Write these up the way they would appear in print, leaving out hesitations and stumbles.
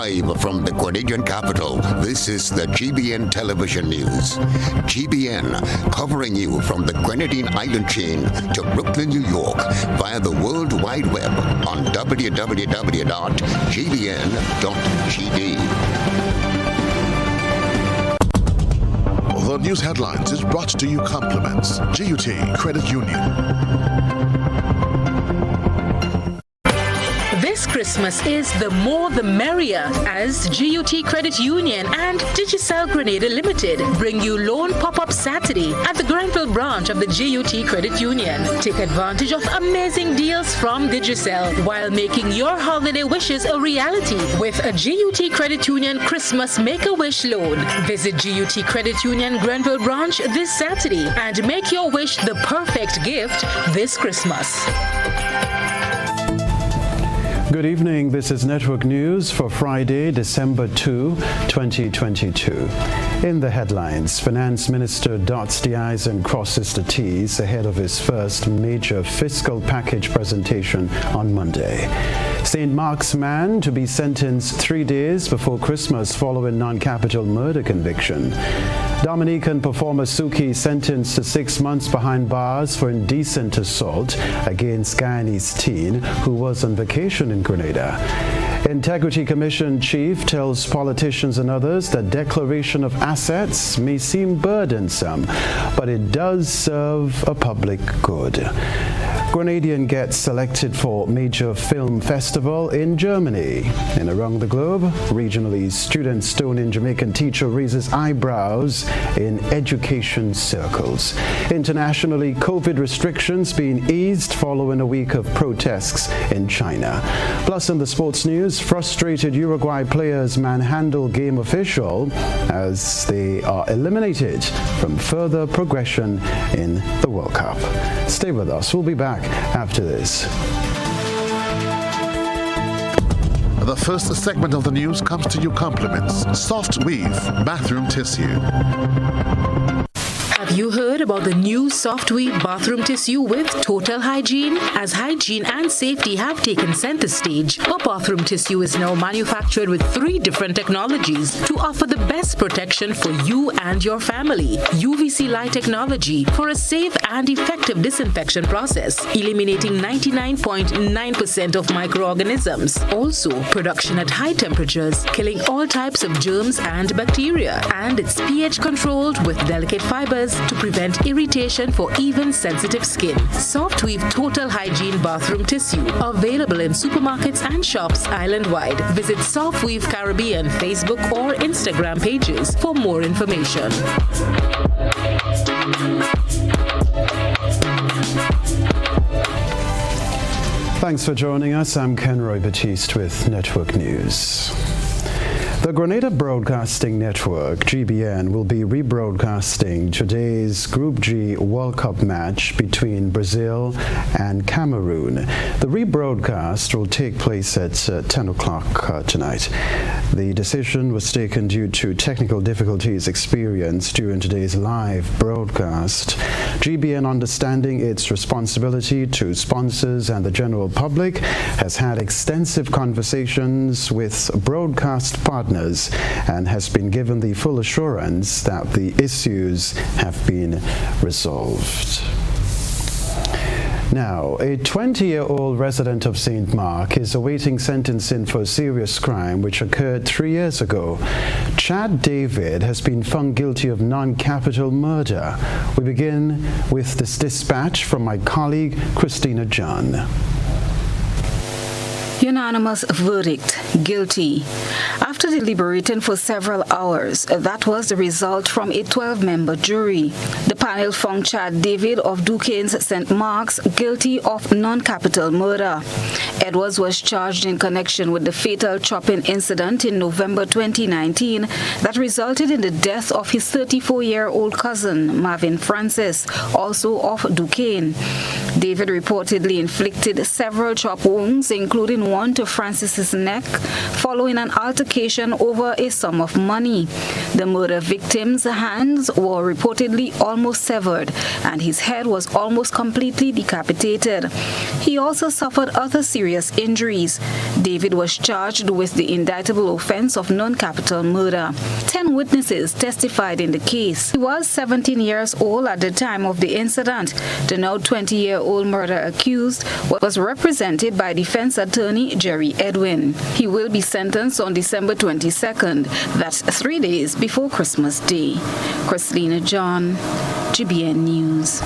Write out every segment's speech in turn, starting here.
Live from the Grenadian capital, this is the GBN television news. GBN, covering you from the Grenadine Island chain to Brooklyn, New York, via the World Wide Web on www.gbn.gd. The news headlines is brought to you compliments GUT Credit Union. This Christmas is the more the merrier as GUT Credit Union and Digicel Grenada Limited bring you Loan Pop-Up Saturday at the Grenville branch of the GUT Credit Union. Take advantage of amazing deals from Digicel while making your holiday wishes a reality with a GUT Credit Union Christmas Make-A-Wish loan. Visit GUT Credit Union Grenville branch this Saturday and make your wish the perfect gift this Christmas. Good evening. This is Network News for Friday, December 2, 2022. In the headlines, Finance Minister dots the I's and crosses the T's ahead of his first major fiscal package presentation on Monday. St. Mark's man to be sentenced 3 days before Christmas following non-capital murder conviction. Dominican performer Suki sentenced to 6 months behind bars for indecent assault against Guyanese teen who was on vacation in Grenada. Integrity Commission chief tells politicians and others that declaration of assets may seem burdensome, but it does serve a public good. Grenadian gets selected for major film festival in Germany. And around the globe, regionally, student stoning Jamaican teacher raises eyebrows in education circles. Internationally, COVID restrictions being eased following a week of protests in China. Plus, in the sports news, frustrated Uruguay players manhandle game official as they are eliminated from further progression in the World Cup. Stay with us. We'll be back after this. The first segment of the news comes to you compliments Soft Weave Bathroom Tissue. Have you heard about the new Soft Weave bathroom tissue with total hygiene? As hygiene and safety have taken center stage, our bathroom tissue is now manufactured with 3 different technologies to offer the best protection for you and your family. UVC light technology for a safe and effective disinfection process, eliminating 99.9% of microorganisms. Also, production at high temperatures, killing all types of germs and bacteria. And it's pH controlled with delicate fibers to prevent irritation for even sensitive skin. Soft Weave Total Hygiene Bathroom Tissue. Available in supermarkets and shops island-wide. Visit Soft Weave Caribbean Facebook or Instagram pages for more information. Thanks for joining us. I'm Kenroy Baptiste with Network News. The Grenada Broadcasting Network, GBN, will be rebroadcasting today's Group G World Cup match between Brazil and Cameroon. The rebroadcast will take place at 10 o'clock tonight. The decision was taken due to technical difficulties experienced during today's live broadcast. GBN, understanding its responsibility to sponsors and the general public, has had extensive conversations with broadcast partners and has been given the full assurance that the issues have been resolved. Now, a 20-year-old resident of St. Mark is awaiting sentencing for a serious crime which occurred 3 years ago. Chad David has been found guilty of non-capital murder. We begin with this dispatch from my colleague, Christina John. Unanimous verdict, guilty. After deliberating for several hours, that was the result from a 12-member jury. The panel found Chad David of Duquesne's St. Mark's guilty of non-capital murder. Edwards was charged in connection with the fatal chopping incident in November 2019 that resulted in the death of his 34-year-old cousin, Marvin Francis, also of Duquesne. David reportedly inflicted several chop wounds, including one to Francis's neck, following an altercation over a sum of money. The murder victim's hands were reportedly almost was severed and his head was almost completely decapitated. He also suffered other serious injuries. David was charged with the indictable offense of non-capital murder. 10 witnesses testified in the case. He was 17 years old at the time of the incident. The now 20-year-old murder accused was represented by defense attorney Jerry Edwin. He will be sentenced on December 22nd. That's 3 days before Christmas Day. Christina John, GBN News.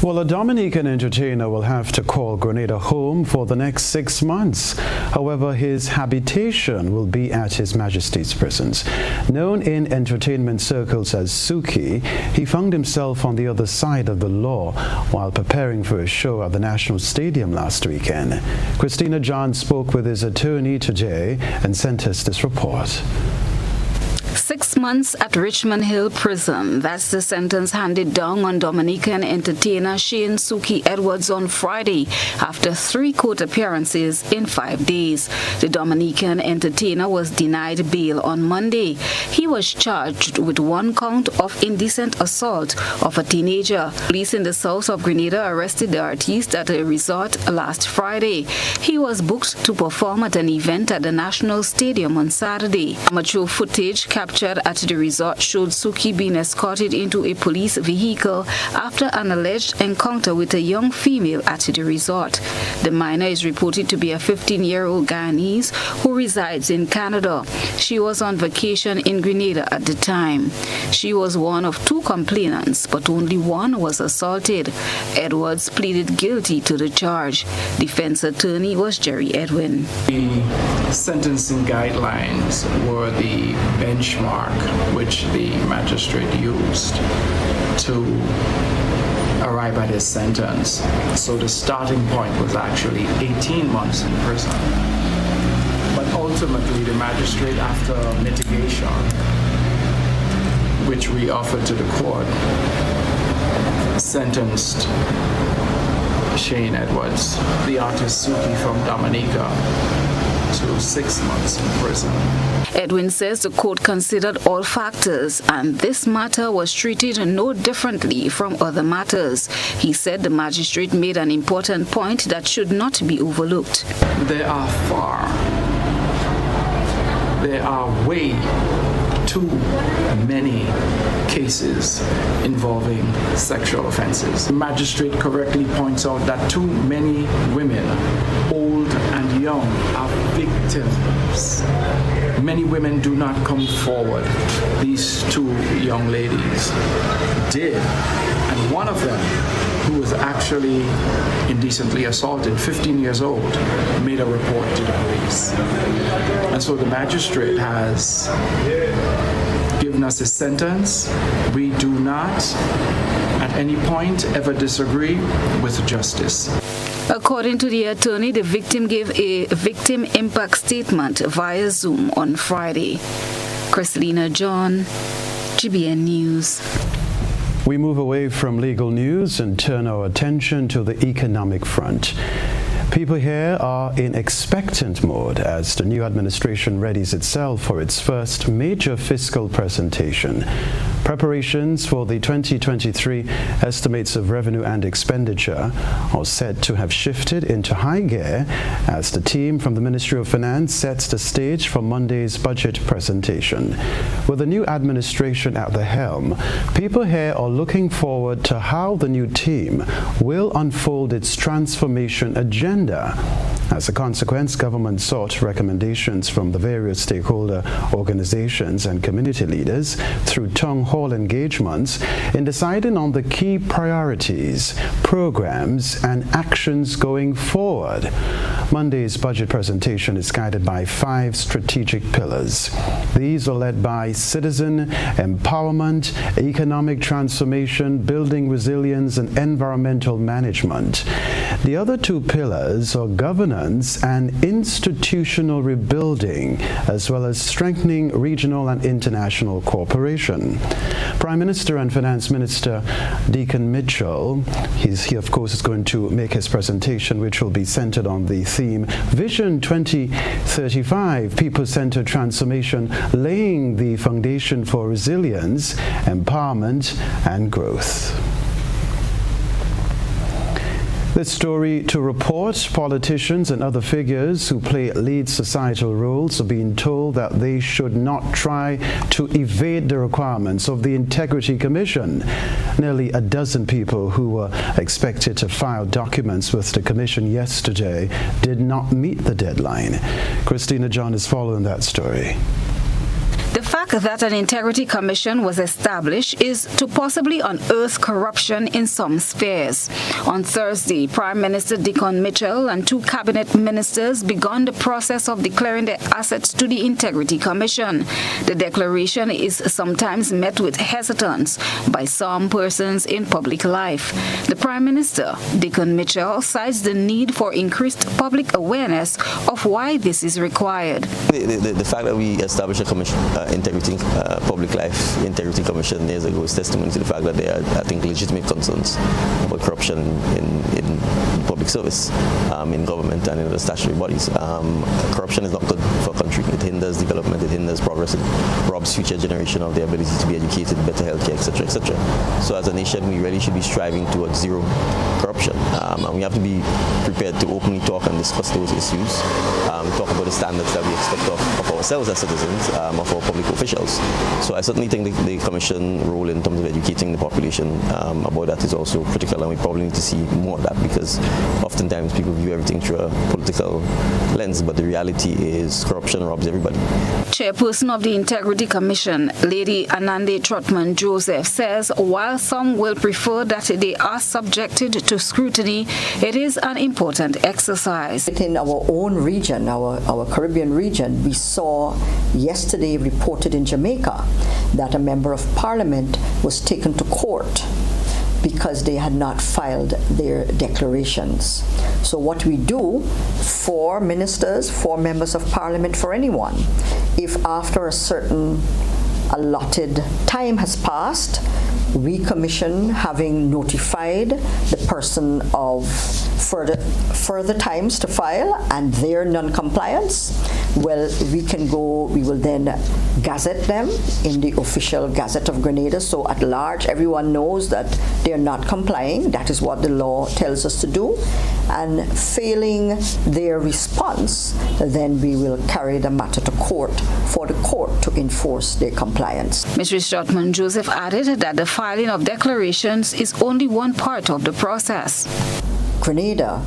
Well, a Dominican entertainer will have to call Grenada home for the next 6 months. However, his habitation will be at His Majesty's prisons. Known in entertainment circles as Suki, he found himself on the other side of the law while preparing for a show at the National Stadium last weekend. Christina John spoke with his attorney today and sent us this report. 6 months at Richmond Hill Prison. That's the sentence handed down on Dominican entertainer Shane Suki Edwards on Friday after 3 court appearances in 5 days. The Dominican entertainer was denied bail on Monday. He was charged with 1 count of indecent assault of a teenager. Police in the south of Grenada arrested the artiste at a resort last Friday. He was booked to perform at an event at the National Stadium on Saturday. Amateur footage captured at the resort showed Suki being escorted into a police vehicle after an alleged encounter with a young female at the resort. The minor is reported to be a 15-year-old Guyanese who resides in Canada. She was on vacation in Grenada at the time. She was one of 2 complainants, but only one was assaulted. Edwards pleaded guilty to the charge. Defense attorney was Jerry Edwin. The sentencing guidelines were the benchmark which the magistrate used to arrive at his sentence. So the starting point was actually 18 months in prison. But ultimately, the magistrate, after mitigation, which we offered to the court, sentenced Shane Edwards, the artist Suki from Dominica, to 6 months in prison. Edwin says the court considered all factors and this matter was treated no differently from other matters. He said the magistrate made an important point that should not be overlooked. There are way too many cases involving sexual offenses. The magistrate correctly points out that too many women, old and young, are victims. Many women do not come forward. These 2 young ladies did, and one of them, who was actually indecently assaulted, 15 years old, made a report to the police. And so the magistrate has given us a sentence. We do not at any point ever disagree with justice. According to the attorney, the victim gave a victim impact statement via Zoom on Friday. Christina John, GBN News. We move away from legal news and turn our attention to the economic front. People here are in expectant mode as the new administration readies itself for its first major fiscal presentation. Preparations for the 2023 estimates of revenue and expenditure are said to have shifted into high gear as the team from the Ministry of Finance sets the stage for Monday's budget presentation. With the new administration at the helm, people here are looking forward to how the new team will unfold its transformation agenda. As a consequence, government sought recommendations from the various stakeholder organizations and community leaders through town hall engagements in deciding on the key priorities, programs, and actions going forward. Monday's budget presentation is guided by 5 strategic pillars. These are led by citizen empowerment, economic transformation, building resilience, and environmental management. The other two pillars are governance and institutional rebuilding, as well as strengthening regional and international cooperation. Prime Minister and Finance Minister Deacon Mitchell, he of course is going to make his presentation, which will be centered on the theme Vision 2035, People-Centered Transformation, laying the foundation for resilience, empowerment and growth. This story to report: politicians and other figures who play lead societal roles are being told that they should not try to evade the requirements of the Integrity Commission. Nearly a dozen people who were expected to file documents with the Commission yesterday did not meet the deadline. Christina John is following that story. The fact that an integrity commission was established is to possibly unearth corruption in some spheres. On Thursday, Prime Minister Deacon Mitchell and two cabinet ministers began the process of declaring their assets to the Integrity Commission. The declaration is sometimes met with hesitance by some persons in public life. The Prime Minister, Deacon Mitchell, cites the need for increased public awareness of why this is required. The fact that we established a commission, Public Life Integrity Commission years ago is testimony to the fact that there are, I think, legitimate concerns about corruption in public service, in government and in other statutory bodies. Corruption is not good for a country. It hinders development, it hinders progress, it robs future generation of their ability to be educated, better healthcare, etc., etc. So as a nation, we really should be striving towards zero corruption. And we have to be prepared to openly talk and discuss those issues, talk about the standards that we expect of ourselves as citizens, of our public officials. So I certainly think the Commission role in terms of educating the population about that is also critical, and we probably need to see more of that, because oftentimes people view everything through a political lens, but the reality is corruption robs everybody. Chairperson of the Integrity Commission, Lady Anande Trotman Joseph, says while some will prefer that they are subjected to scrutiny, it is an important exercise. In our own region, our Caribbean region, we saw yesterday reported in Jamaica that a member of parliament was taken to court because they had not filed their declarations. So what we do for ministers, for members of parliament, for anyone, if after a certain allotted time has passed, we commission, having notified the person of further times to file and their non-compliance, well, we will then gazette them in the official Gazette of Grenada, so at large everyone knows that they're not complying. That is what the law tells us to do. And failing their response, then we will carry the matter to court for the court to enforce their compliance. Ms. Trotman Joseph added that the filing of declarations is only one part of the process. Grenada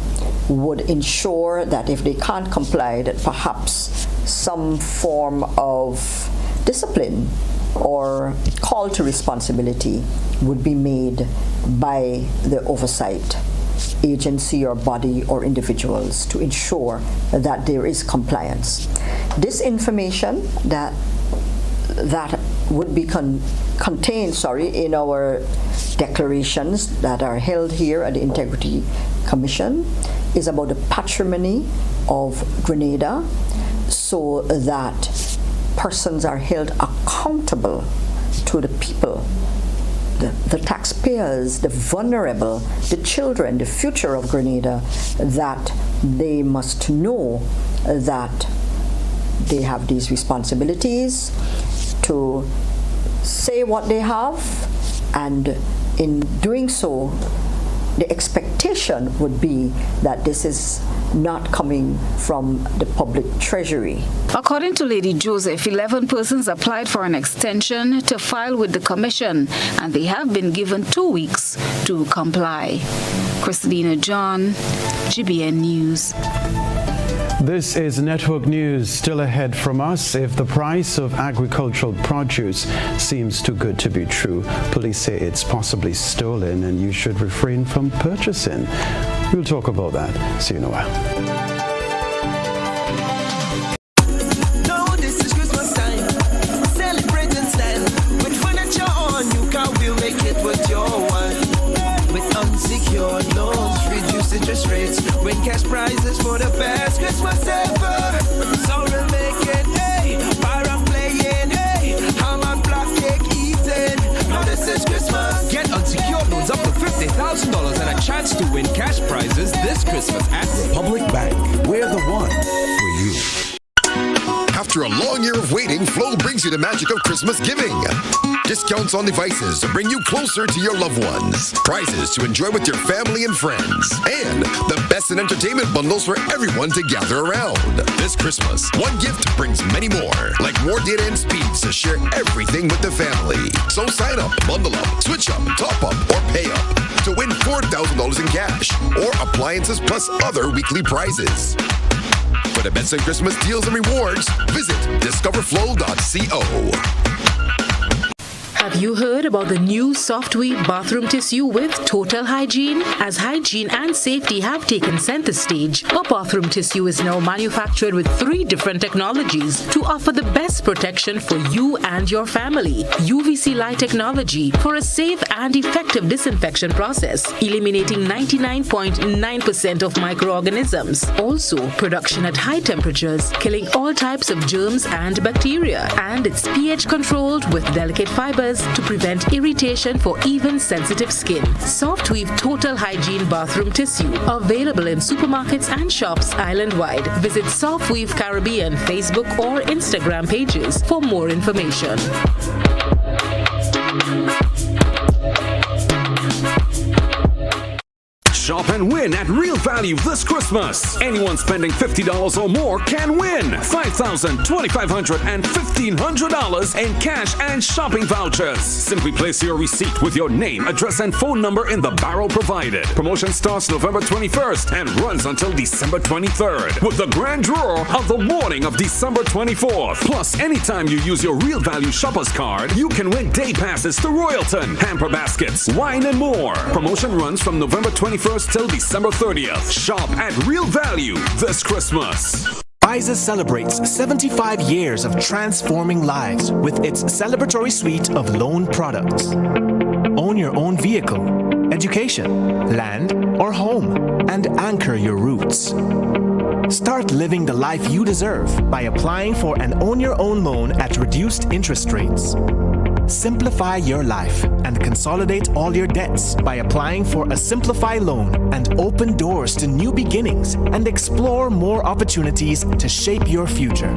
would ensure that if they can't comply, that perhaps some form of discipline or call to responsibility would be made by the oversight agency or body or individuals to ensure that there is compliance. This information that would be contained in our declarations that are held here at the Integrity Commission is about the patrimony of Grenada, so that persons are held accountable to the people, the taxpayers, the vulnerable, the children, the future of Grenada, that they must know that they have these responsibilities to say what they have, and in doing so, the expectation would be that this is not coming from the public treasury. According to Lady Joseph, 11 persons applied for an extension to file with the Commission, and they have been given 2 weeks to comply. Christina John, GBN News. This is Network News. Still ahead from us, if the price of agricultural produce seems too good to be true, police say it's possibly stolen and you should refrain from purchasing. We'll talk about that. See you in a while. Interest rates this Christmas at Republic Bank. We're the one for you. After a long year of waiting, Flow brings you the magic of Christmas giving. Discounts on devices to bring you closer to your loved ones. Prizes to enjoy with your family and friends. And the best in entertainment bundles for everyone to gather around. This Christmas, one gift brings many more. Like more data and speeds to share everything with the family. So sign up, bundle up, switch up, top up, or pay up to win $4,000 in cash or appliances plus other weekly prizes. For the best in Christmas deals and rewards, visit discoverflow.co. Have you heard about the new Soft Weave bathroom tissue with total hygiene? As hygiene and safety have taken center stage, our bathroom tissue is now manufactured with 3 different technologies to offer the best protection for you and your family. UVC light technology for a safe and effective disinfection process, eliminating 99.9% of microorganisms. Also, production at high temperatures, killing all types of germs and bacteria. And it's pH controlled with delicate fibers to prevent irritation for even sensitive skin. Soft Weave Total Hygiene Bathroom Tissue. Available in supermarkets and shops island-wide. Visit Soft Weave Caribbean Facebook or Instagram pages for more information. Shop and win at Real Value this Christmas. Anyone spending $50 or more can win $5,000, $2,500, and $1,500 in cash and shopping vouchers. Simply place your receipt with your name, address, and phone number in the barrel provided. Promotion starts November 21st and runs until December 23rd with the grand draw of the morning of December 24th. Plus, anytime you use your Real Value Shoppers card, you can win day passes to Royalton, hamper baskets, wine, and more. Promotion runs from November 21st till December 30th. Shop at Real Value this Christmas. Pfizer celebrates 75 years of transforming lives with its celebratory suite of loan products. Own your own vehicle, education, land, or home, and anchor your roots. Start living the life you deserve by applying for an Own Your Own loan at reduced interest rates. Simplify your life and consolidate all your debts by applying for a Simplify loan and open doors to new beginnings and explore more opportunities to shape your future.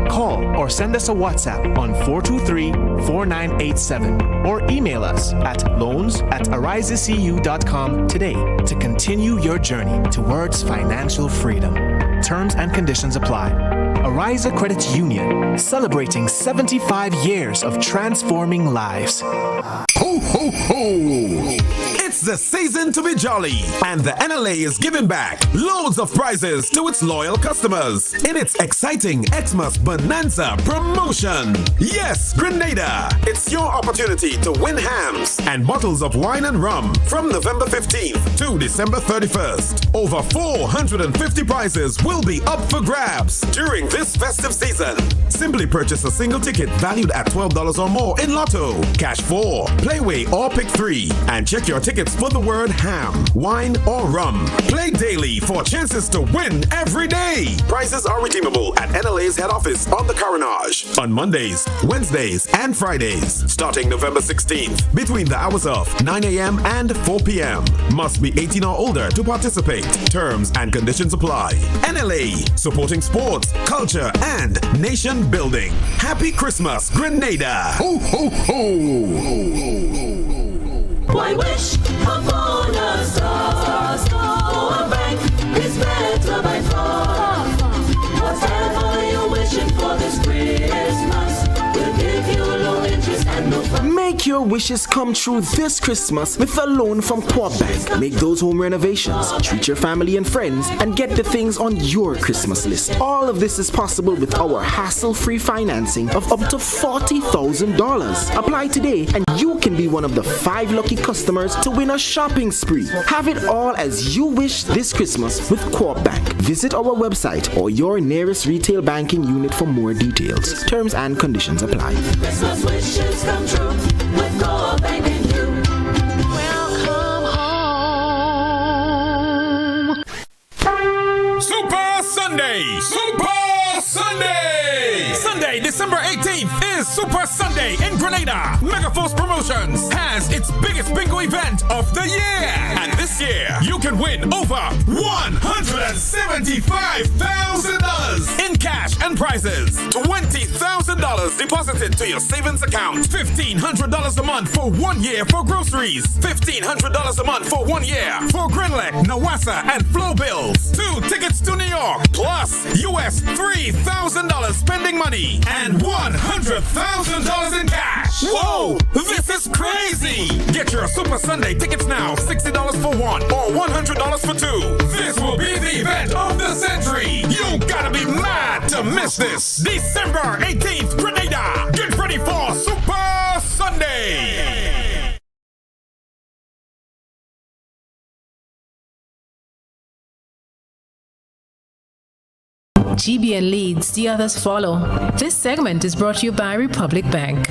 Call or send us a WhatsApp on 423-4987 or email us at loans@arisecu.com today to continue your journey towards financial freedom. Terms and conditions apply. Ariza Credit Union, celebrating 75 years of transforming lives. Ho, ho, ho! It's the season to be jolly, and the NLA is giving back loads of prizes to its loyal customers in its exciting Xmas Bonanza promotion. Yes, Grenada! It's your opportunity to win hams and bottles of wine and rum from November 15th to December 31st. Over 450 prizes will be up for grabs during this festive season. Simply purchase a single ticket valued at $12 or more in Lotto, Cash 4, Playway, or Pick 3, and check your tickets for the word ham, wine, or rum. Play daily for chances to win every day. Prizes are redeemable at NLA's head office on the Carenage on Mondays, Wednesdays, and Fridays, starting November 16th between the hours of 9 a.m. and 4 p.m. Must be 18 or older to participate. Terms and conditions apply. NLA, supporting sports, culture, and nation building. Happy Christmas, Grenada! Ho, ho, ho! Why wish upon a star? Our bank is better by far. Whatever you're wishing for this Christmas, we'll give you low interest and no fun. Make your wishes come true this Christmas with a loan from Co-op Bank. Make those home renovations, treat your family and friends, and get the things on your Christmas list. All of this is possible with our hassle-free financing of up to $40,000. Apply today and you can be one of the 5 lucky customers to win a shopping spree. Have it all as you wish this Christmas with Co-op Bank. Visit our website or your nearest retail banking unit for more details. Terms and conditions apply. Christmas wishes come true with Co-op Bank and you. Welcome home. Super Sunday! Super Sunday! Sunday Sunday, December 18th is Super Sunday in Grenada. Megaforce Promotions has its biggest bingo event of the year. And this year, you can win over $175,000 in cash and prizes. $20,000 deposited to your savings account. $1,500 a month for 1 year for groceries. $1,500 a month for 1 year for Grenlec, Nawassa, and Flow Bills. 2 tickets to New York, plus US $3,000 spending money and $100,000 in cash. Whoa, this is crazy! Get your Super Sunday tickets now, $60 for 1 or $100 for 2. This will be the event of the century. You gotta be mad to miss this. December 18th, Grenada. Get ready for Super Sunday. GBN leads, the others follow. This segment is brought to you by Republic Bank.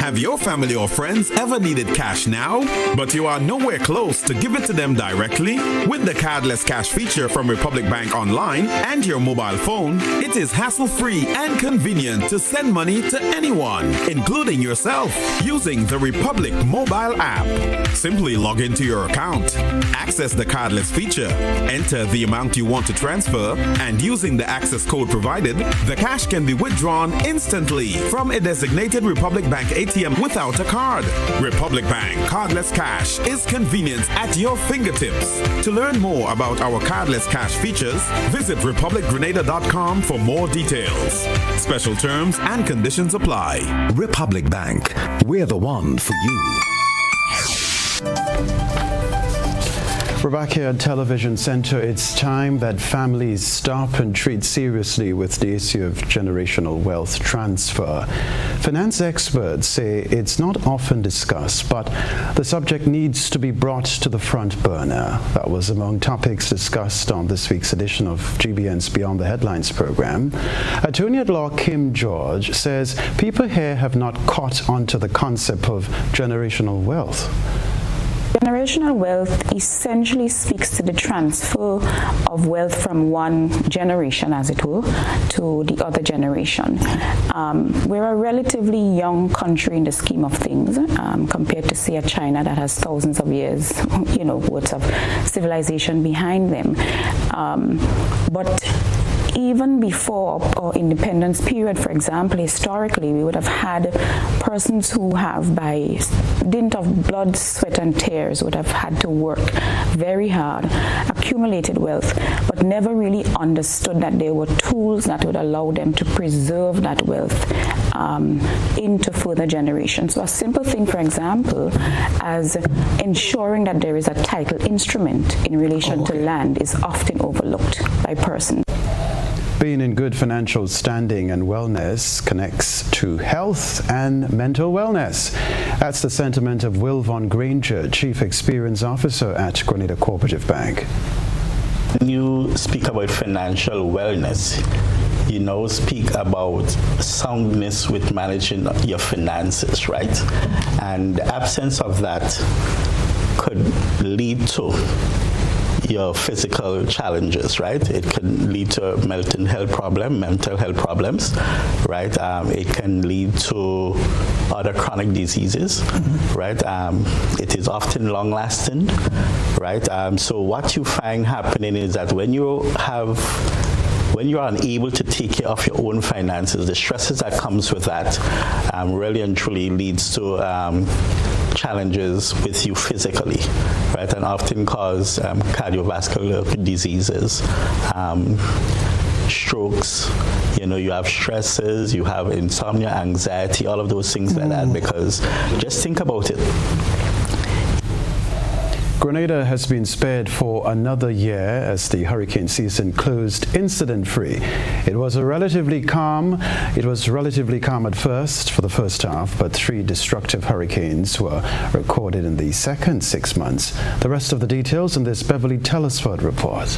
Have your family or friends ever needed cash now, but you are nowhere close to give it to them directly? With the cardless cash feature from Republic Bank Online and your mobile phone, it is hassle-free and convenient to send money to anyone, including yourself, using the Republic mobile app. Simply log into your account, access the cardless feature, enter the amount you want to transfer, and using the access code provided, the cash can be withdrawn instantly from a designated Republic Bank ATM without a card. Republic Bank Cardless Cash is convenience at your fingertips. To learn more about our cardless cash features, visit republicgrenada.com for more details. Special terms and conditions apply. Republic Bank, we're the one for you. We're back here at Television Center. It's time that families stop and treat seriously with the issue of generational wealth transfer. Finance experts say it's not often discussed, but the subject needs to be brought to the front burner. That was among topics discussed on this week's edition of GBN's Beyond the Headlines program. Attorney at law Kim George says people here have not caught on to the concept of generational wealth. Generational wealth essentially speaks to the transfer of wealth from one generation, as it were, to the other generation. We're a relatively young country in the scheme of things, compared to, say, a China that has thousands of years, worth of civilization behind them. But even before our independence period, for example, historically, we would have had persons who have, by dint of blood, sweat, and tears, would have had to work very hard, accumulated wealth, but never really understood that there were tools that would allow them to preserve that wealth into further generations. So a simple thing, for example, as ensuring that there is a title instrument in relation to land is often overlooked by persons. Being in good financial standing and wellness connects to health and mental wellness. That's the sentiment of Will Von Granger, Chief Experience Officer at Grenada Cooperative Bank. When you speak about financial wellness, speak about soundness with managing your finances, right? And the absence of that could lead to your physical challenges, right? It can lead to mental health problems, right? It can lead to other chronic diseases, right? It is often long-lasting, right? So what you find happening is that when you are unable to take care of your own finances, the stresses that comes with that really and truly leads to challenges with you physically, right, and often cause cardiovascular diseases, strokes, you have stresses, you have insomnia, anxiety, all of those things like that, because just think about it. Grenada has been spared for another year as the hurricane season closed incident-free. It was relatively calm at first for the first half, but 3 destructive hurricanes were recorded in the second 6 months. The rest of the details in this Beverly Telesford report.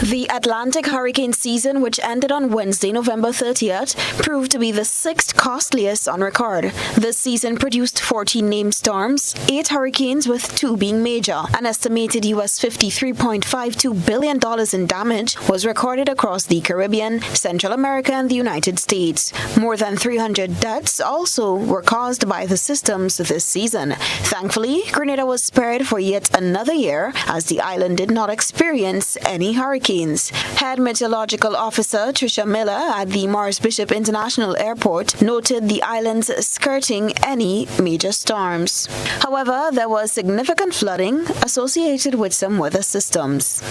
The Atlantic hurricane season, which ended on Wednesday, November 30th, proved to be the sixth costliest on record. This season produced 14 named storms, 8 hurricanes with 2 being major. An estimated US $53.52 billion in damage was recorded across the Caribbean, Central America, and the United States. More than 300 deaths also were caused by the systems this season. Thankfully, Grenada was spared for yet another year, as the island did not experience any hurricanes. Head Meteorological Officer Tricia Miller at the Morris Bishop International Airport noted the islands skirting any major storms. However, there was significant flooding associated with some weather systems.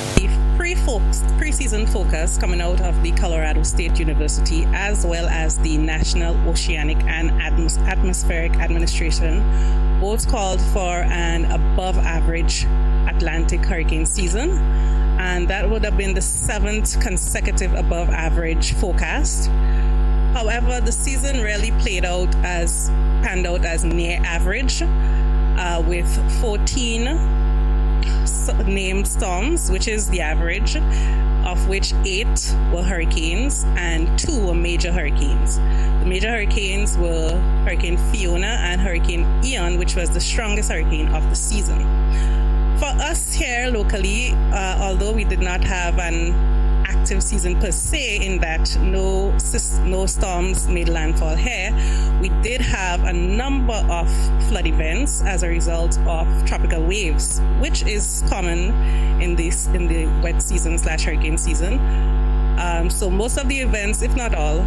Pre-season focus coming out of the Colorado State University, as well as the National Oceanic and Atmospheric Administration, both called for an above-average Atlantic hurricane season, and that would have been the 7th consecutive above-average forecast. However, the season really panned out as near average, with 14 named storms, which is the average, of which 8 were hurricanes and 2 were major hurricanes. The major hurricanes were Hurricane Fiona and Hurricane Ian, which was the strongest hurricane of the season. For us here locally, although we did not have an active season per se, in that no storms made landfall here, we did have a number of flood events as a result of tropical waves, which is common in the wet season / hurricane season. So most of the events, if not all,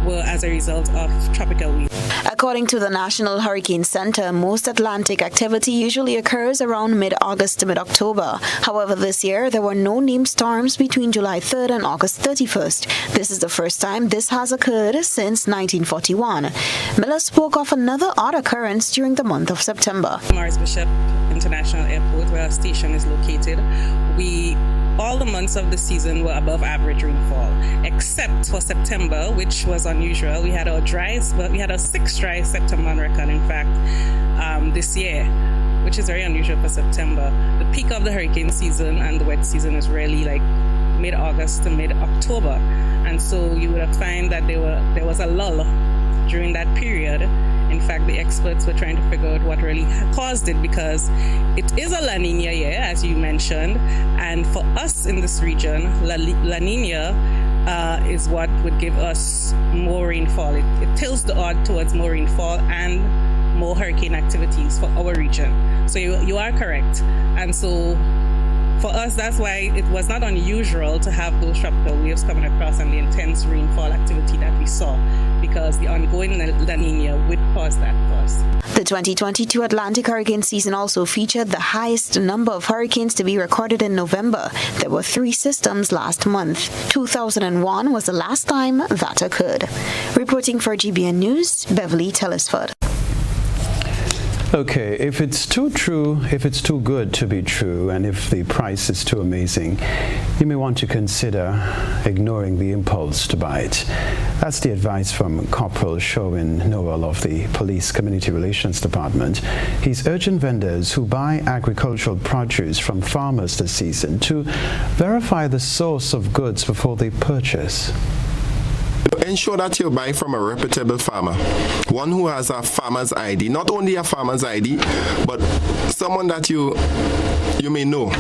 were as a result of tropical waves. According to the National Hurricane Center, most Atlantic activity usually occurs around mid-August to mid-October. However, this year, there were no named storms between July 3rd and August 31st. This is the first time this has occurred since 1941. Miller spoke of another odd occurrence during the month of September. Morris Bishop International Airport, where our station is located, all the months of the season were above average rainfall, except for September, which was unusual. We had our 6th dry September on record, in fact, this year, which is very unusual for September. The peak of the hurricane season and the wet season is really like mid-August to mid-October. And so you would find that there was a lull during that period. In fact, the experts were trying to figure out what really caused it, because it is a La Nina year, as you mentioned, and for us in this region, La Nina is what would give us more rainfall. It tilts the odd towards more rainfall and more hurricane activities for our region. So you are correct. And so for us, that's why it was not unusual to have those tropical waves coming across and the intense rainfall activity that we saw, because the ongoing La Nina would cause that for us. The 2022 Atlantic hurricane season also featured the highest number of hurricanes to be recorded in November. There were 3 systems last month. 2001 was the last time that occurred. Reporting for GBN News, Beverly Telesford. Okay, if it's too good to be true, and if the price is too amazing, you may want to consider ignoring the impulse to buy it. That's the advice from Corporal Sherwin Noel of the Police Community Relations Department. He's urging vendors who buy agricultural produce from farmers this season to verify the source of goods before they purchase. Ensure that you're buying from a reputable farmer, one who has a farmer's ID, not only a farmer's ID, but someone that you may know,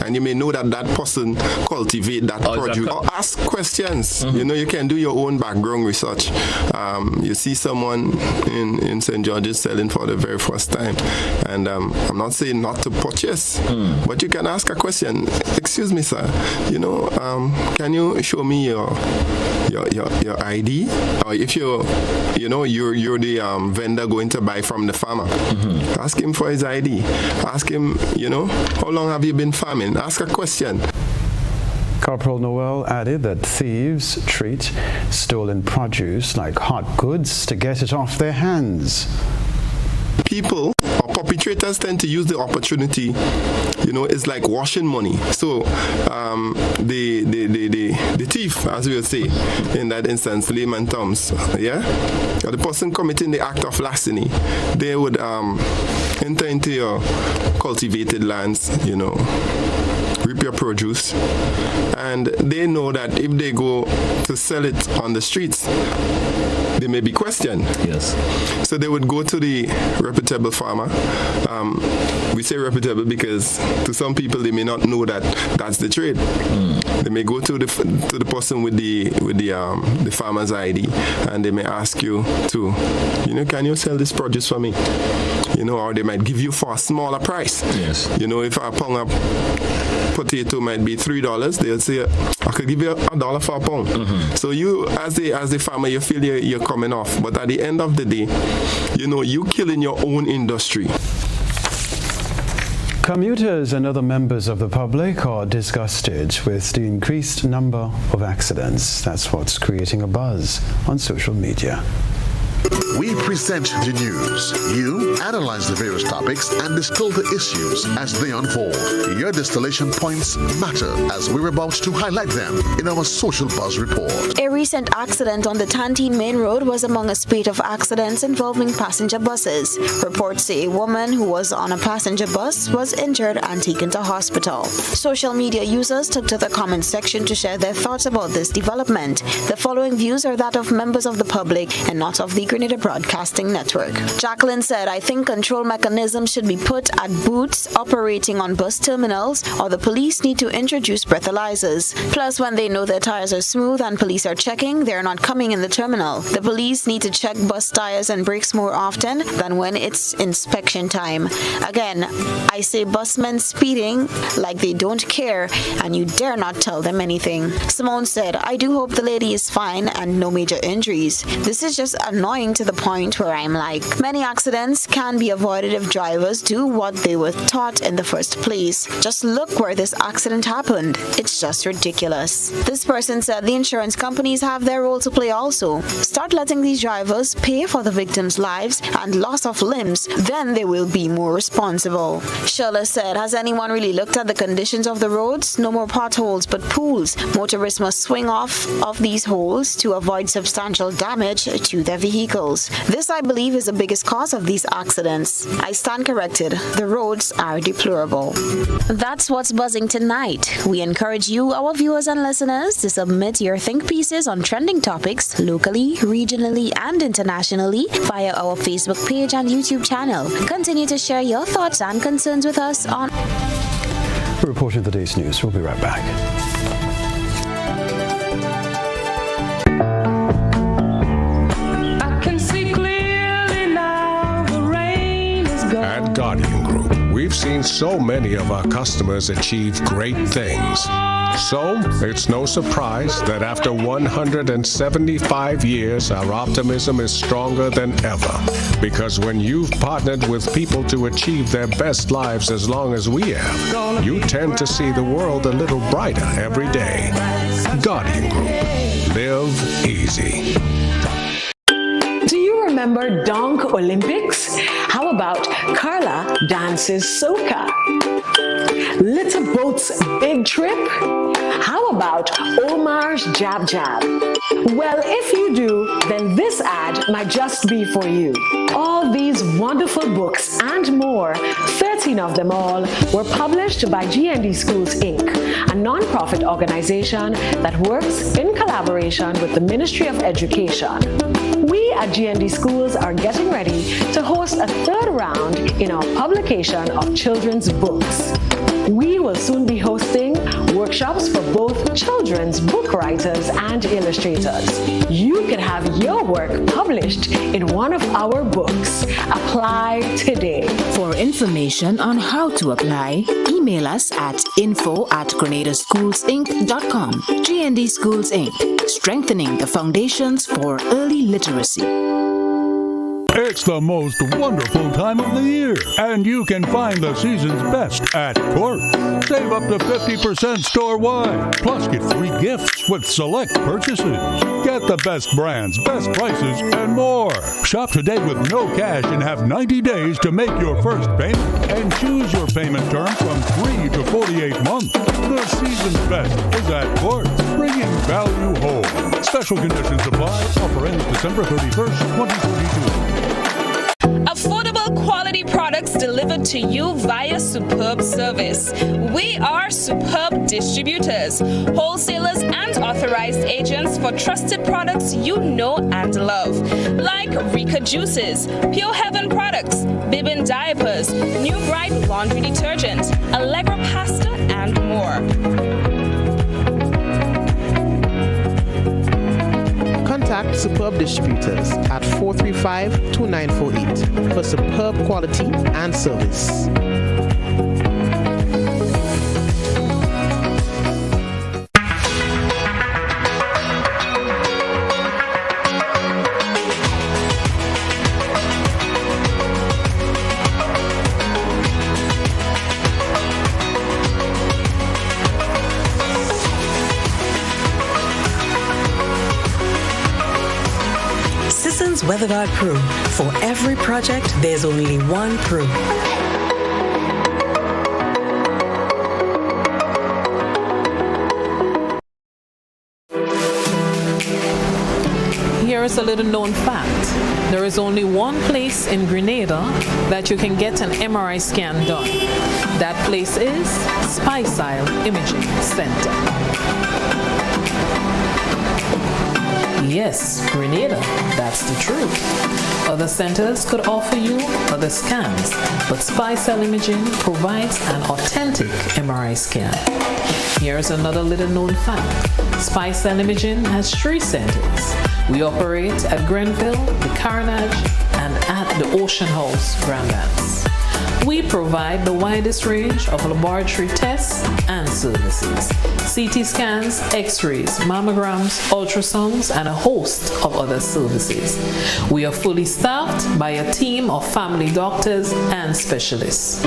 and you may know that that person cultivate that produce. Or ask questions. You know, you can do your own background research. You see someone in St. George's selling for the very first time, and I'm not saying not to purchase, but you can ask a question. Excuse me, sir. You know, can you show me your ID? Or if you're the vendor going to buy from the farmer, ask him for his ID. Ask him, how long have you been farming? Ask a question. Corporal Noel added that thieves treat stolen produce like hot goods to get it off their hands. People or perpetrators tend to use the opportunity, it's like washing money. So the thief, as we would say in that instance, layman terms, or the person committing the act of larceny, they would enter into your cultivated lands, reap your your produce, and they know that if they go to sell it on the streets, they may be questioned. Yes. So they would go to the reputable farmer. We say reputable because to some people they may not know that that's the trade. They may go to the person with the farmer's ID, and they may ask you to, can you sell this produce for me? Or they might give you for a smaller price. Yes. If a pound of potato might be $3, they'll say, I could give you $1 for a pound. So you, as the farmer, you feel you're coming off. But at the end of the day, you killing your own industry. Commuters and other members of the public are disgusted with the increased number of accidents. That's what's creating a buzz on social media. We present the news. You analyze the various topics and distill the issues as they unfold. Your distillation points matter as we're about to highlight them in our Social Buzz Report. A recent accident on the Tantine Main Road was among a spate of accidents involving passenger buses. Reports say a woman who was on a passenger bus was injured and taken to hospital. Social media users took to the comment section to share their thoughts about this development. The following views are that of members of the public and not of the Grenada Broadcasting Network. Jacqueline said, I think control mechanisms should be put at booths operating on bus terminals, or the police need to introduce breathalyzers. Plus, when they know their tires are smooth and police are checking, they're not coming in the terminal. The police need to check bus tires and brakes more often than when it's inspection time. Again, I say busmen speeding like they don't care, and you dare not tell them anything. Simone said, I do hope the lady is fine and no major injuries. This is just annoying to the point where I'm like, many accidents can be avoided if drivers do what they were taught in the first place. Just look where this accident happened. It's just ridiculous. This person said the insurance companies have their role to play also. Start letting these drivers pay for the victims' lives and loss of limbs, then they will be more responsible. Shirley said, has anyone really looked at the conditions of the roads? No more potholes but pools. Motorists must swing off of these holes to avoid substantial damage to their vehicles. This, I believe, is the biggest cause of these accidents. I stand corrected. The roads are deplorable. That's what's buzzing tonight. We encourage you, our viewers and listeners, to submit your think pieces on trending topics locally, regionally, and internationally via our Facebook page and YouTube channel. Continue to share your thoughts and concerns with us on... Reporting the day's news. We'll be right back. At Guardian Group, we've seen so many of our customers achieve great things. So, it's no surprise that after 175 years, our optimism is stronger than ever. Because when you've partnered with people to achieve their best lives as long as we have, you tend to see the world a little brighter every day. Guardian Group. Live easy. Do you remember Donk Olympics? How about Carla Dances Soca? Little Boat's Big Trip? How about Omar's Jab Jab? Well, if you do, then this ad might just be for you. All these wonderful books and more, 13 of them all, were published by GND Schools, Inc., a non-profit organization that works in collaboration with the Ministry of Education. We at GND Schools are getting ready to host a third round in our publication of children's books. We will soon be hosting workshops for both children's book writers and illustrators. You can have your work published in one of our books. Apply today. For information on how to apply, email us at info@grenadaschoolsinc.com. GND Schools Inc., strengthening the foundations for early literacy. It's the most wonderful time of the year, and you can find the season's best at Court. Save up to 50% store-wide, plus get free gifts with select purchases. Get the best brands, best prices, and more. Shop today with no cash and have 90 days to make your first payment, and choose your payment term from 3 to 48 months. The season's best is at Court, bringing value home. Special conditions apply. Offer ends December 31st, 2022. Affordable quality products delivered to you via superb service. We are Superb Distributors, wholesalers and authorized agents for trusted products you know and love, like Rika Juices, Pure Heaven products, Bibin diapers, New Bright laundry detergent, Allegra pasta, and more. Contact Superb Distributors at 435-2948 for superb quality and service. WeatherGuard Pro. For every project, there's only one Pro. Here is a little known fact. There is only one place in Grenada that you can get an MRI scan done. That place is Spicile Imaging Center. Yes, Grenada, that's the truth. Other centers could offer you other scans, but Spicile Imaging provides an authentic MRI scan. Here's another little known fact. Spicile Imaging has 3 centers. We operate at Grenville, the Carnage, and at the Ocean House, Grand Anse. We provide the widest range of laboratory tests and services. CT scans, x-rays, mammograms, ultrasounds, and a host of other services. We are fully staffed by a team of family doctors and specialists.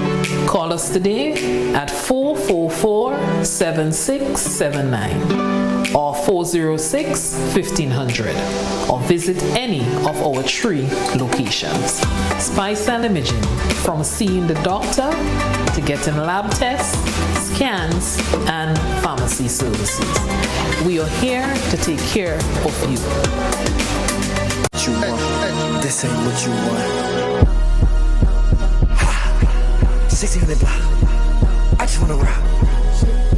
Call us today at 444-7679 or 406-1500 or visit any of our 3 locations. Spicile Imaging, from seeing the doctor to getting lab tests, scans, and pharmacy services. We are here to take care of you. What you want? This ain't what you want. 1600 block. I just wanna rock.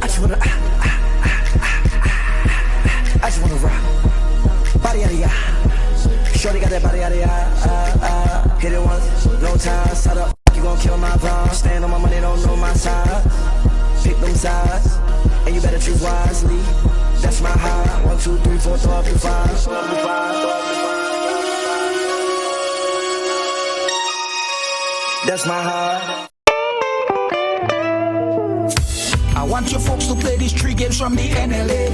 I just wanna. I just wanna rock. Body out of ya. Shorty got that body out of ya. Hit it once, no time. Set up. You gon' kill my vibe. Stand on my money, don't know my side. Pick them sides, and you better choose wisely. That's my high. 1, 2, 3, 4, 5, 5. That's my high. I want you folks to play these 3 games from the NLA.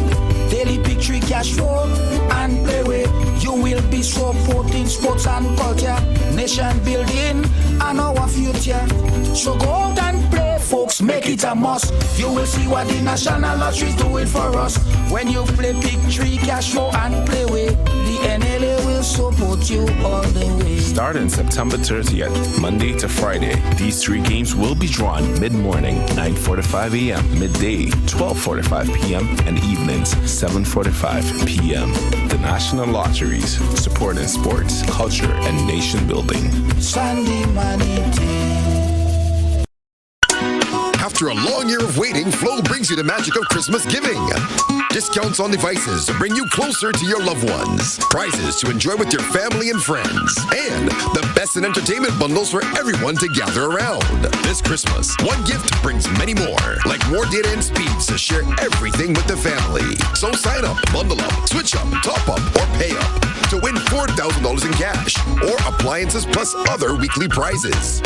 Daily pick 3 cash flow and play with. You will be supporting sports and culture, nation building and our future. So go out and play, folks, make it a must. You will see what the National Lottery is doing for us. When you play pick 3 cash flow and play with, the NLA will support you all the way. Starting September 30th, Monday to Friday, these 3 games will be drawn mid-morning, 9:45 a.m., midday, 12:45 p.m., and evenings, 7:45 p.m. The National Lotteries, supporting sports, culture, and nation building. Sunday money day. After a long year of waiting, Flow brings you the magic of Christmas giving. Discounts on devices to bring you closer to your loved ones. Prizes to enjoy with your family and friends. And the best in entertainment bundles for everyone to gather around. This Christmas, one gift brings many more. Like more data and speeds to share everything with the family. So sign up, bundle up, switch up, top up, or pay up to win $4,000 in cash or appliances plus other weekly prizes.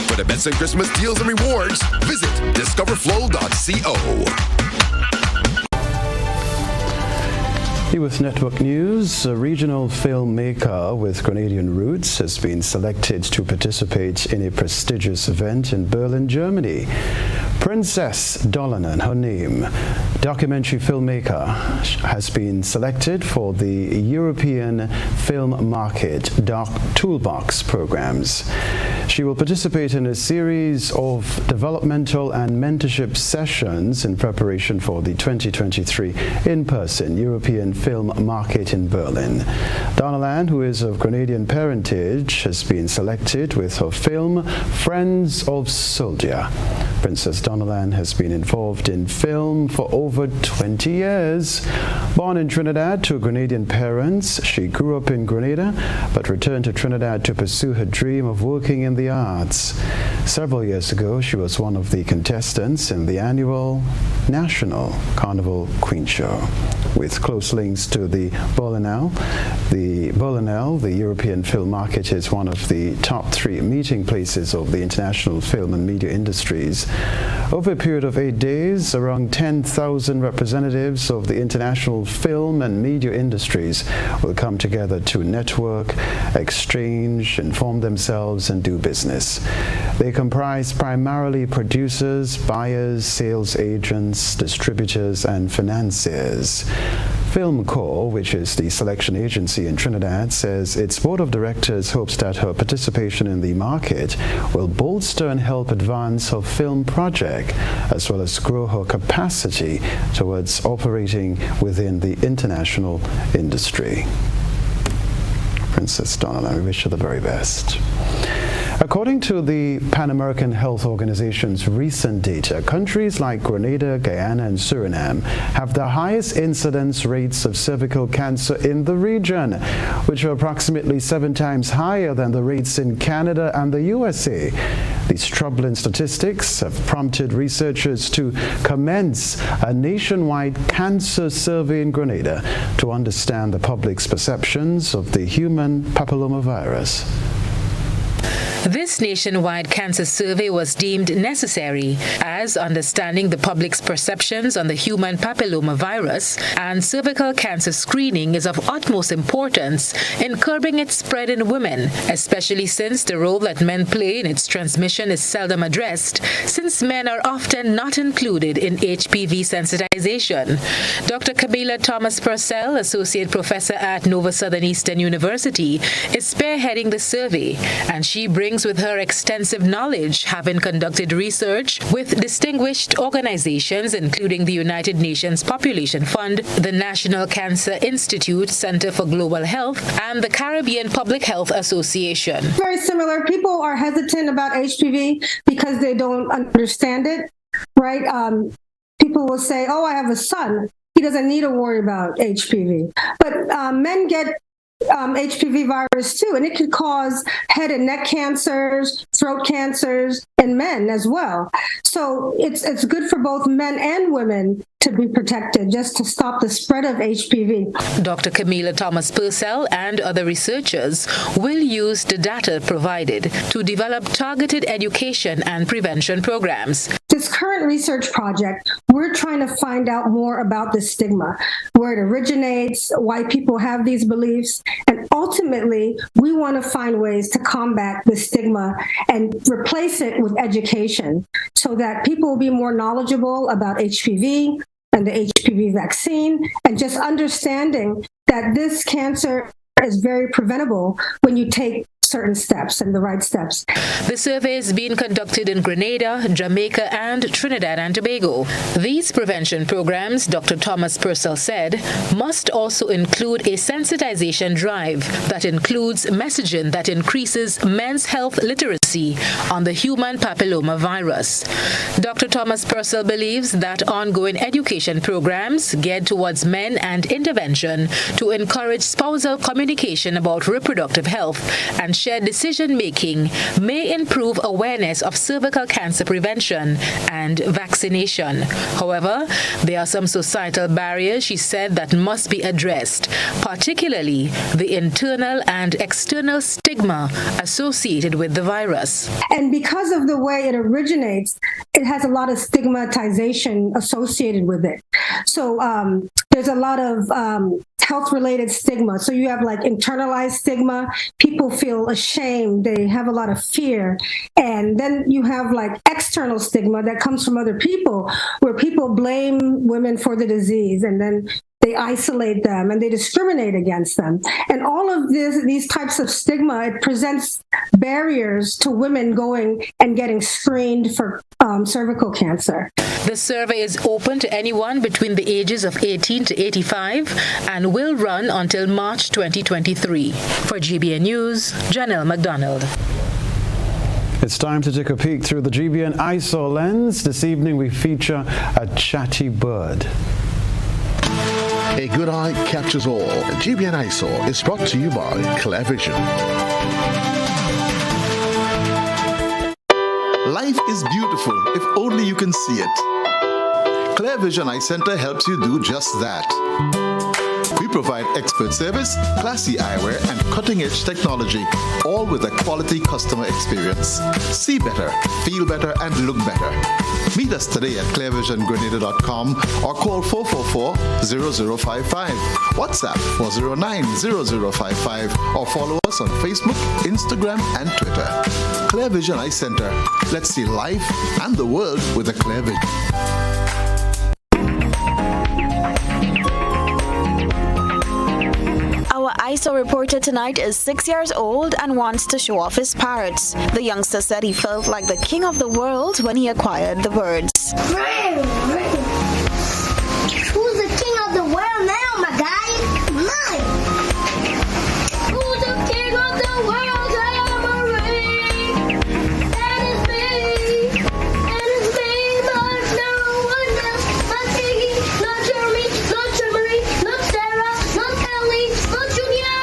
For the best in Christmas deals and rewards, visit discoverflow.co. With Network News, a regional filmmaker with Grenadian roots has been selected to participate in a prestigious event in Berlin, Germany. Princess Dolanen, her name. documentary filmmaker has been selected for the European Film Market Doc Toolbox programs. She will participate in a series of developmental and mentorship sessions in preparation for the 2023 in-person European Film Market in Berlin. Donna, who is of Grenadian parentage, has been selected with her film Friends of Soldier. Princess Donna has been involved in film for over 20 years. Born in Trinidad to Grenadian parents, she grew up in Grenada but returned to Trinidad to pursue her dream of working in the arts. Several years ago, she was one of the contestants in the annual National Carnival Queen Show. With close links to the Berlinale, the European Film Market is one of the top 3 meeting places of the international film and media industries. Over a period of 8 days, around 10,000 representatives of the international film and media industries will come together to network, exchange, inform themselves, and do business. They comprise primarily producers, buyers, sales agents, distributors, and financiers. Film Corps, which is the selection agency in Trinidad, says its board of directors hopes that her participation in the market will bolster and help advance her film project, as well as grow her capacity towards operating within the international industry. Princess Donna, we wish you the very best. According to the Pan American Health Organization's recent data, countries like Grenada, Guyana, and Suriname have the highest incidence rates of cervical cancer in the region, which are approximately 7 times higher than the rates in Canada and the USA. These troubling statistics have prompted researchers to commence a nationwide cancer survey in Grenada to understand the public's perceptions of the human papillomavirus. This nationwide cancer survey was deemed necessary as understanding the public's perceptions on the human papillomavirus and cervical cancer screening is of utmost importance in curbing its spread in women, especially since the role that men play in its transmission is seldom addressed, since men are often not included in HPV sensitization. Dr. Camila Thomas Purcell, Associate Professor at Nova Southern Eastern University, is spearheading the survey, and she brings with her extensive knowledge, having conducted research with distinguished organizations including the United Nations Population Fund, the National Cancer Institute Center for Global Health, and the Caribbean Public Health Association. Very similar. People are hesitant about HPV because they don't understand it, right? People will say, oh, I have a son. He doesn't need to worry about HPV. But men get HPV virus too, and it could cause head and neck cancers, throat cancers in men as well. So it's good for both men and women to be protected, just to stop the spread of HPV. Dr. Camila Thomas Purcell and other researchers will use the data provided to develop targeted education and prevention programs. This current research project, we're trying to find out more about the stigma, where it originates, why people have these beliefs, and ultimately, we want to find ways to combat the stigma and replace it with education so that people will be more knowledgeable about HPV and the HPV vaccine, and just understanding that this cancer is very preventable when you take certain steps and the right steps. The survey is being conducted in Grenada, Jamaica, and Trinidad and Tobago. These prevention programs, Dr. Thomas Purcell said, must also include a sensitization drive that includes messaging that increases men's health literacy on the human papillomavirus. Dr. Thomas Purcell believes that ongoing education programs geared towards men and intervention to encourage spousal communication about reproductive health and shared decision-making may improve awareness of cervical cancer prevention and vaccination. However, there are some societal barriers, she said, that must be addressed, particularly the internal and external stigma associated with the virus. And because of the way it originates, it has a lot of stigmatization associated with it. So there's a lot of health-related stigma. So you have like internalized stigma. People feel ashamed. They have a lot of fear. And then you have like external stigma that comes from other people, where people blame women for the disease, and then they isolate them and they discriminate against them. And all of these types of stigma, it presents barriers to women going and getting screened for cervical cancer. The survey is open to anyone between the ages of 18 to 85 and will run until March 2023. For GBN News, Janelle McDonald. It's time to take a peek through the GBN eyesore lens. This evening we feature a chatty bird. A good eye catches all. GBN Eyesore is brought to you by Clear Vision. Life is beautiful if only you can see it. Clear Vision Eye Center helps you do just that. We provide expert service, classy eyewear, and cutting-edge technology, all with a quality customer experience. See better, feel better, and look better. Meet us today at clearvisiongrenada.com or call 444-0055, WhatsApp 409-0055, or follow us on Facebook, Instagram, and Twitter. Clear Vision Eye Center. Let's see life and the world with a clear vision. Our eyesore reporter tonight is 6 years old and wants to show off his parrots. The youngster said he felt like the king of the world when he acquired the birds. Who's the king of the world now, my guy? Mine! Who's the king of the world? I am a ring. That is me. That is me, but no one else. Not Tiggy, not Jeremy, not Tremery, not Sarah, not Ellie, not Junior,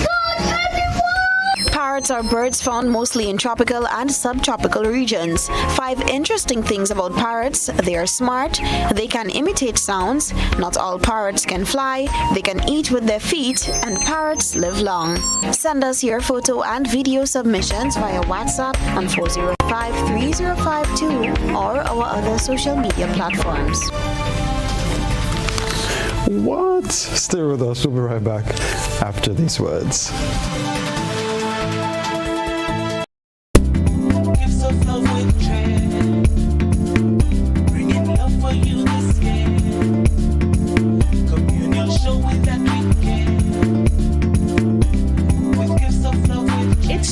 not anyone! Parrots are birds found mostly in tropical and subtropical regions. 5 interesting things about parrots: they are smart, they can imitate sounds, not all parrots can fly, they can eat with their feet, and parrots live long. Send us your photo and video submissions via WhatsApp on 405-3052 or our other social media platforms. What? Stay with us. We'll be right back after these words.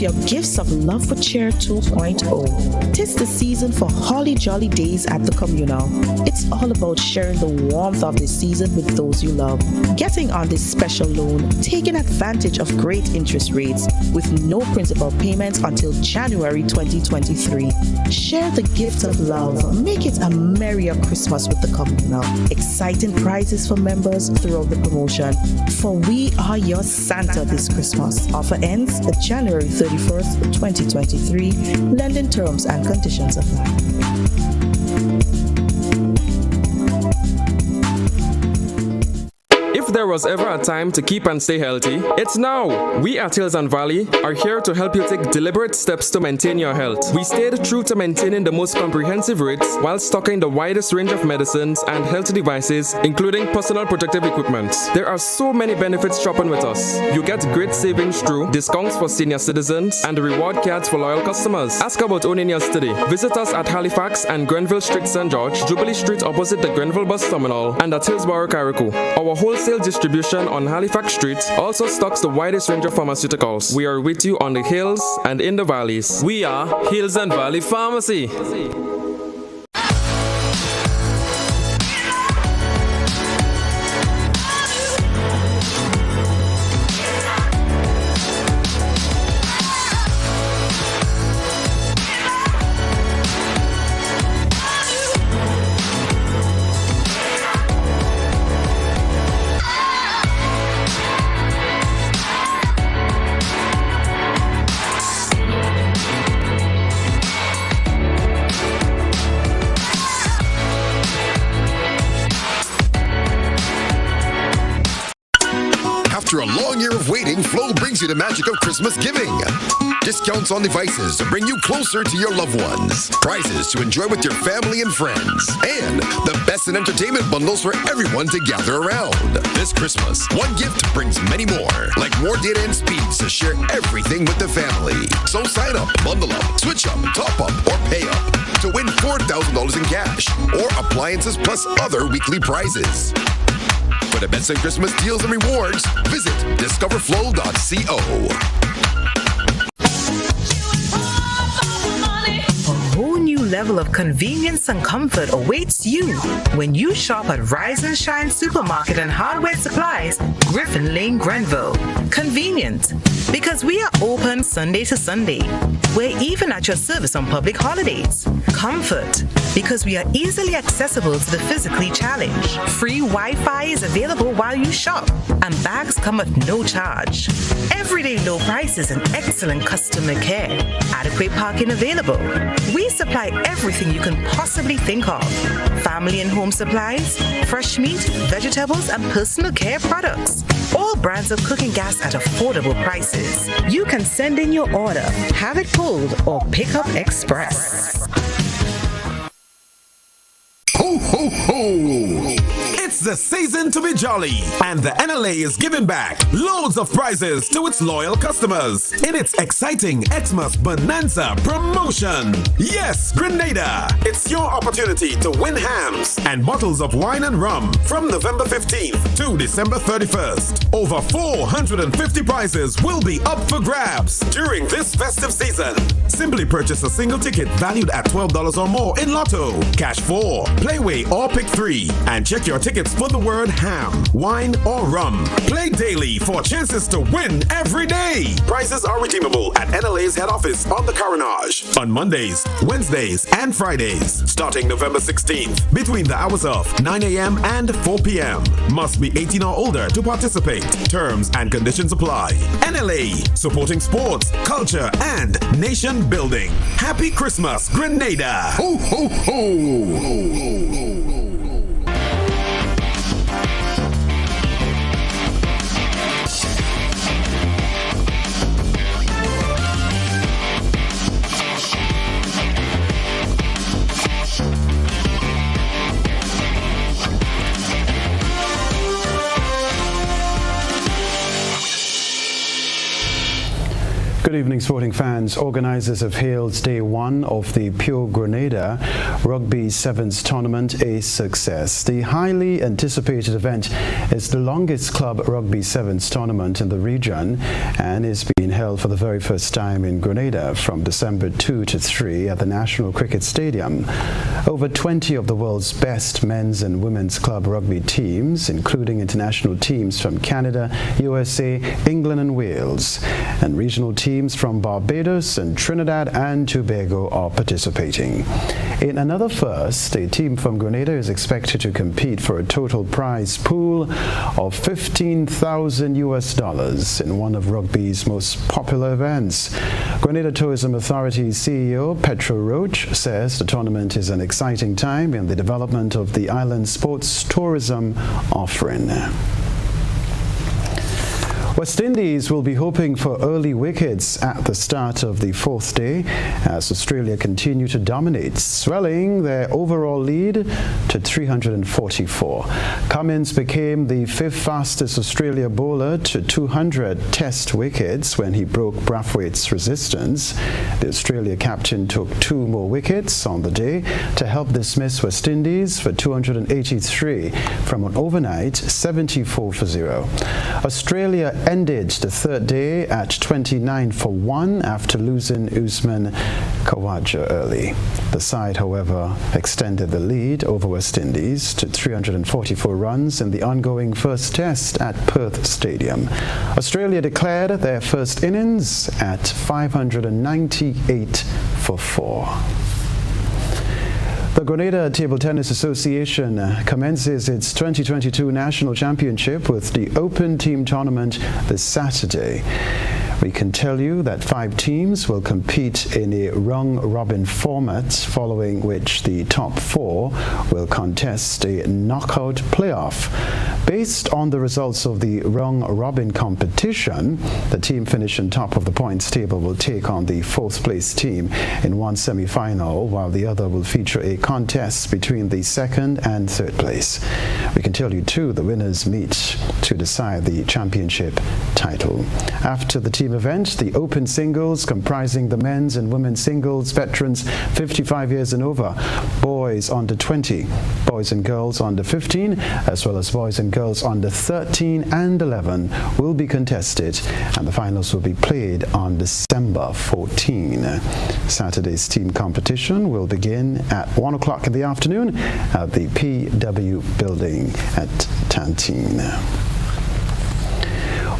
Your Gifts of Love for Cheer 2.0. Tis the season for holly jolly days at the communal. It's all about sharing the warmth of this season with those you love, getting on this special loan, taking advantage of great interest rates with no principal payments until January 2023. Share the gift of love. Make it a merrier Christmas with the communal. Exciting prizes for members throughout the promotion. For we are your Santa this Christmas. Offer ends January 31st, 2023. Lending terms and conditions apply. If there was ever a time to keep and stay healthy, it's now! We at Hills and Valley are here to help you take deliberate steps to maintain your health. We stayed true to maintaining the most comprehensive rates while stocking the widest range of medicines and health devices, including personal protective equipment. There are so many benefits shopping with us. You get great savings through discounts for senior citizens and reward cards for loyal customers. Ask about owning yours today. Visit us at Halifax and Grenville Street, St. George, Jubilee Street opposite the Grenville Bus Terminal, and at Hillsborough, Carriacou. Our wholesale distribution on Halifax Street also stocks the widest range of pharmaceuticals. We are with you on the hills and in the valleys. We are Hills and Valley Pharmacy. After a long year of waiting, Flow brings you the magic of Christmas giving. Discounts on devices to bring you closer to your loved ones. Prizes to enjoy with your family and friends. And the best in entertainment bundles for everyone to gather around. This Christmas, one gift brings many more. Like more data and speeds to share everything with the family. So sign up, bundle up, switch up, top up, or pay up to win $4,000 in cash or appliances plus other weekly prizes. For the best in Christmas deals and rewards, visit discoverflow.co. A whole new level of convenience and comfort awaits you when you shop at Rise and Shine Supermarket and Hardware Supplies, Griffin Lane, Grenville. Convenient, because we are open Sunday to Sunday. We're even at your service on public holidays. Comfort, because we are easily accessible to the physically challenged. Free Wi-Fi is available while you shop, and bags come at no charge. Everyday low prices and excellent customer care. Adequate parking available. We supply everything you can possibly think of. Family and home supplies, fresh meat, vegetables, and personal care products. All brands of cooking gas at affordable prices. You can send in your order, have it pulled, or pick up express. Ho, ho, ho! It's the season to be jolly, and the NLA is giving back loads of prizes to its loyal customers in its exciting Xmas Bonanza promotion. Yes, Grenada! It's your opportunity to win hams and bottles of wine and rum from November 15th to December 31st. Over 450 prizes will be up for grabs during this festive season. Simply purchase a single ticket valued at $12 or more in Lotto, Cash 4, Playway, or Pick 3, and check your tickets for the word ham, wine, or rum. Play daily for chances to win every day. Prizes are redeemable at NLA's head office on the Carenage on Mondays, Wednesdays, and Fridays, starting November 16th, between the hours of 9 a.m. and 4 p.m. Must be 18 or older to participate. Terms and conditions apply. NLA, supporting sports, culture, and nation building. Happy Christmas, Grenada! Ho, ho, ho! Good evening, sporting fans. Organizers have hailed day one of the Pure Grenada Rugby Sevens tournament a success. The highly anticipated event is the longest club rugby sevens tournament in the region and is being held for the very first time in Grenada from December 2 to 3 at the National Cricket Stadium. Over 20 of the world's best men's and women's club rugby teams, including international teams from Canada, USA, England and Wales, and regional teams from Barbados and Trinidad and Tobago are participating. In another first, a team from Grenada is expected to compete for a total prize pool of $15,000 in one of rugby's most popular events. Grenada Tourism Authority CEO Petro Roach says the tournament is an exciting time in the development of the island's sports tourism offering. West Indies will be hoping for early wickets at the start of the fourth day as Australia continue to dominate, swelling their overall lead to 344. Cummins became the fifth fastest Australia bowler to 200 test wickets when he broke Brathwaite's resistance. The Australia captain took 2 more wickets on the day to help dismiss West Indies for 283 from an overnight 74 for 0. Australia ended the third day at 29 for 1 after losing Usman Khawaja early. The side, however, extended the lead over West Indies to 344 runs in the ongoing first test at Perth Stadium. Australia declared their first innings at 598 for 4. The Grenada Table Tennis Association commences its 2022 National Championship with the Open Team Tournament this Saturday. We can tell you that 5 teams will compete in a round-robin format, following which the top 4 will contest a knockout playoff. Based on the results of the round-robin competition, the team finishing top of the points table will take on the fourth-place team in one semi-final, while the other will feature a contest between the second and third place. We can tell you too, the winners meet to decide the championship title. After the team event, the open singles comprising the men's and women's singles veterans 55 years and over, boys under 20, boys and girls under 15, as well as boys and girls under 13 and 11 will be contested, and the finals will be played on December 14. Saturday's team competition will begin at 1 o'clock in the afternoon at the PW building at Tantine.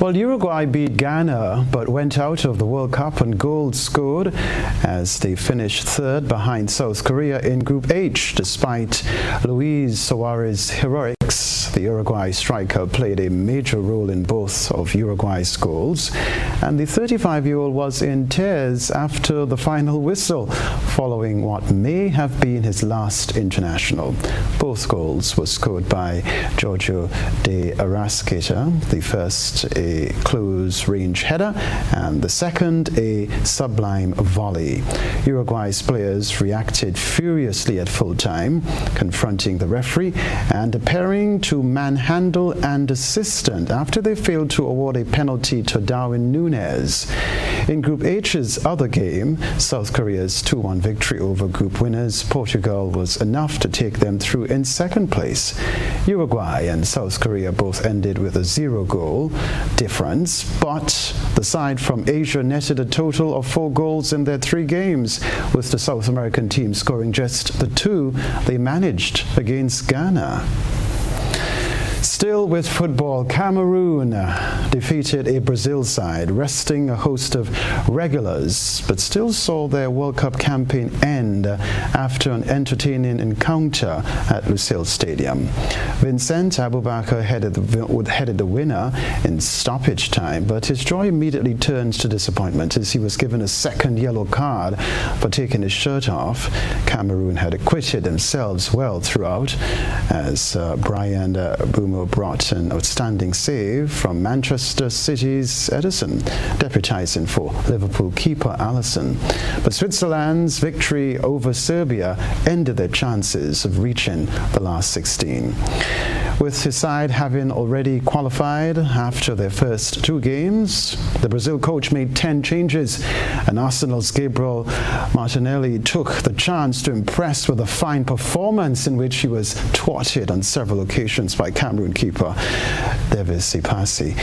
Well, Uruguay beat Ghana but went out of the World Cup on goals scored as they finished third behind South Korea in Group H. Despite Luis Suarez's heroics, the Uruguay striker played a major role in both of Uruguay's goals, and the 35-year-old was in tears after the final whistle, following what may have been his last international. Both goals were scored by Giorgio de Arrascaeta, the first a close-range header, and the second a sublime volley. Uruguay's players reacted furiously at full-time, confronting the referee and appearing to manhandle an assistant after they failed to award a penalty to Darwin Núñez. In Group H's other game, South Korea's 2-1 victory over group winners Portugal was enough to take them through in second place. Uruguay and South Korea both ended with a 0-goal difference, but the side from Asia netted a total of 4 goals in their 3 games, with the South American team scoring just the 2 they managed against Ghana. Still with football, Cameroon defeated a Brazil side, resting a host of regulars, but still saw their World Cup campaign end after an entertaining encounter at Lusail Stadium. Vincent Abubakar headed the winner in stoppage time, but his joy immediately turned to disappointment as he was given a second yellow card for taking his shirt off. Cameroon had acquitted themselves well throughout, as Brian Bumo brought an outstanding save from Manchester City's Edison, deputising for Liverpool keeper Alisson. But Switzerland's victory over Serbia ended their chances of reaching the last 16. With his side having already qualified after their first 2 games, the Brazil coach made 10 changes, and Arsenal's Gabriel Martinelli took the chance to impress with a fine performance in which he was thwarted on several occasions by Cameroon keeper Davis Ipasi.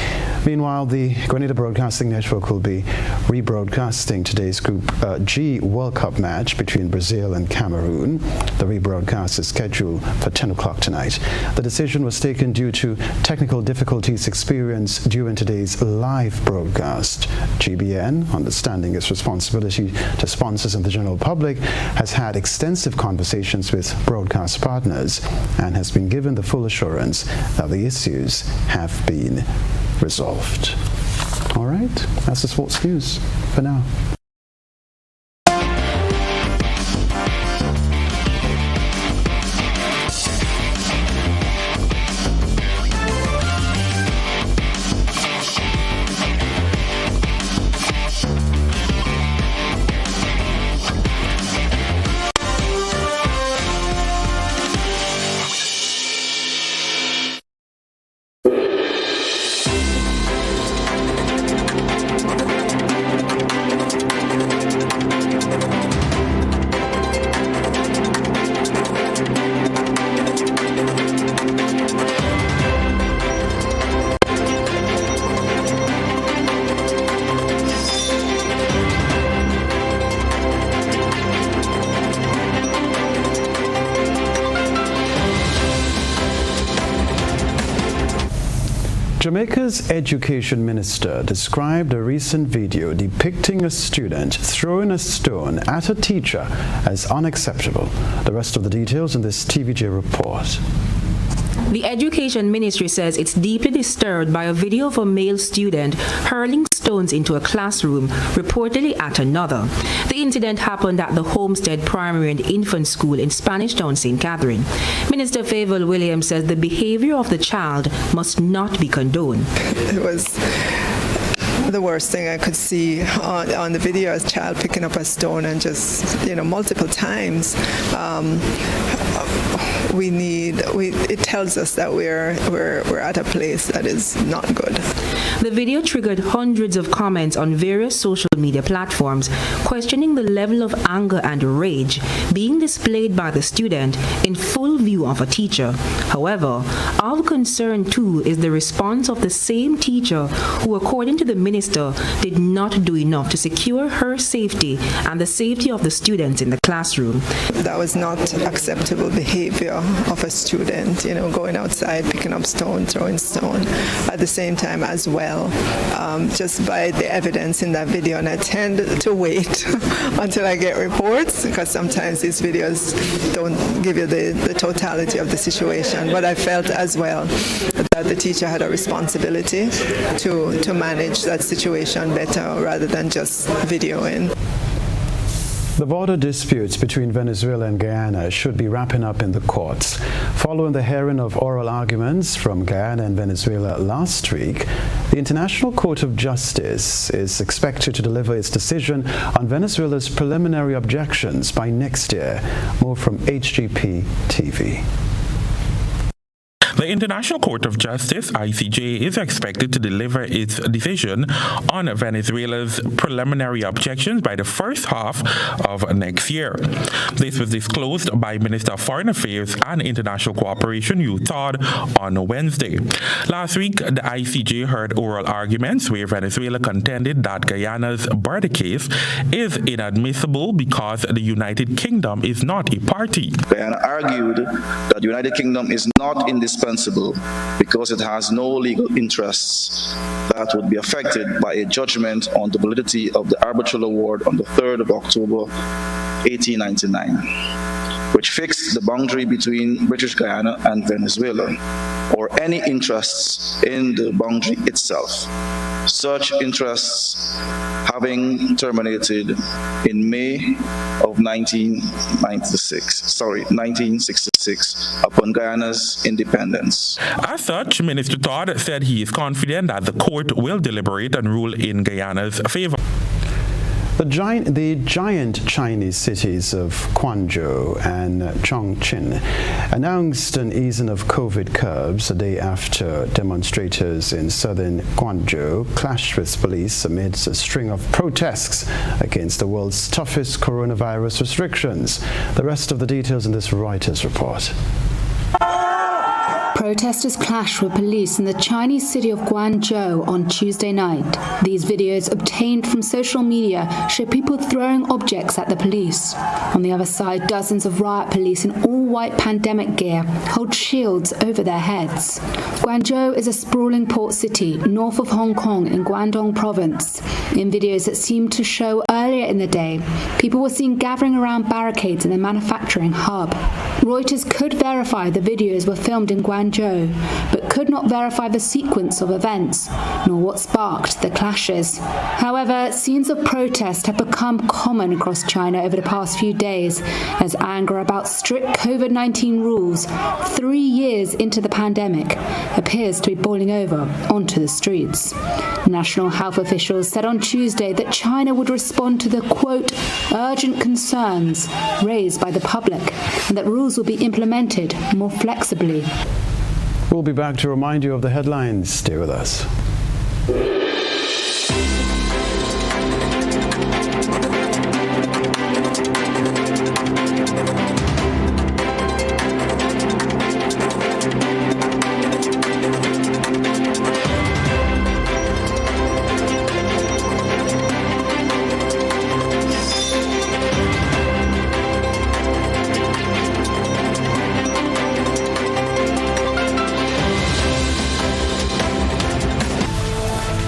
Meanwhile, the Grenada Broadcasting Network will be rebroadcasting today's Group G World Cup match between Brazil and Cameroon. The rebroadcast is scheduled for 10 o'clock tonight. The decision was taken due to technical difficulties experienced during today's live broadcast. GBN, understanding its responsibility to sponsors and the general public, has had extensive conversations with broadcast partners and has been given the full assurance that the issues have been resolved. All right, that's the sports news for now. Jamaica's education minister described a recent video depicting a student throwing a stone at a teacher as unacceptable. The rest of the details in this TVJ report. The Education Ministry says it's deeply disturbed by a video of a male student hurling stones into a classroom, reportedly at another. The incident happened at the Homestead Primary and Infant School in Spanish Town, St. Catherine. Minister Favour Williams says the behavior of the child must not be condoned. It was the worst thing I could see on the video, a child picking up a stone and just, multiple times. It tells us that we're at a place that is not good. The video triggered hundreds of comments on various social media platforms questioning the level of anger and rage being displayed by the student in full view of a teacher. However, of concern too is the response of the same teacher who, according to the minister, did not do enough to secure her safety and the safety of the students in the classroom. That was not acceptable behavior of a student, going outside, picking up stone, throwing stone at the same time as well. Just by the evidence in that video, and I tend to wait until I get reports because sometimes these videos don't give you the totality of the situation. But I felt as well that the teacher had a responsibility to manage that situation better rather than just videoing. The border disputes between Venezuela and Guyana should be wrapping up in the courts. Following the hearing of oral arguments from Guyana and Venezuela last week, the International Court of Justice is expected to deliver its decision on Venezuela's preliminary objections by next year. More from HGP TV. The International Court of Justice, ICJ, is expected to deliver its decision on Venezuela's preliminary objections by the first half of next year. This was disclosed by Minister of Foreign Affairs and International Cooperation, Yu Todd, on Wednesday. Last week, the ICJ heard oral arguments where Venezuela contended that Guyana's border case is inadmissible because the United Kingdom is not a party. Guyana argued that the United Kingdom is not indispensable because it has no legal interests that would be affected by a judgment on the validity of the arbitral award on the 3rd of October 1899, which fixed the boundary between British Guyana and Venezuela, or any interests in the boundary itself. Such interests having terminated in May of 1966 upon Guyana's independence. As such, Minister Todd said he is confident that the court will deliberate and rule in Guyana's favor. The giant Chinese cities of Guangzhou and Chongqing announced an easing of COVID curbs a day after demonstrators in southern Guangzhou clashed with police amidst a string of protests against the world's toughest coronavirus restrictions. The rest of the details in this Reuters report. Protesters clashed with police in the Chinese city of Guangzhou on Tuesday night. These videos obtained from social media show people throwing objects at the police. On the other side, dozens of riot police in all-white pandemic gear hold shields over their heads. Guangzhou is a sprawling port city north of Hong Kong in Guangdong province. In videos that seemed to show earlier in the day, people were seen gathering around barricades in the manufacturing hub. Reuters could verify the videos were filmed in Guangzhou, but could not verify the sequence of events, nor what sparked the clashes. However, scenes of protest have become common across China over the past few days, as anger about strict COVID-19 rules 3 years into the pandemic appears to be boiling over onto the streets. National health officials said on Tuesday that China would respond to the, quote, urgent concerns raised by the public, and that rules will be implemented more flexibly. We'll be back to remind you of the headlines. Stay with us.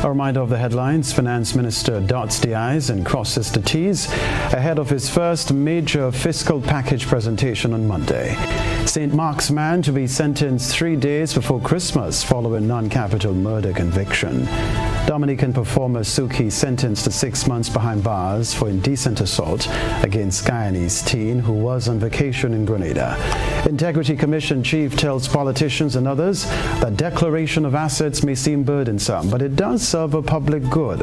A reminder of the headlines. Finance Minister dots the I's and crosses the T's ahead of his first major fiscal package presentation on Monday. St. Mark's man to be sentenced 3 days before Christmas following non-capital murder conviction. Dominican performer Suki sentenced to 6 months behind bars for indecent assault against Guyanese teen who was on vacation in Grenada. Integrity Commission chief tells politicians and others that declaration of assets may seem burdensome, but it does serve a public good.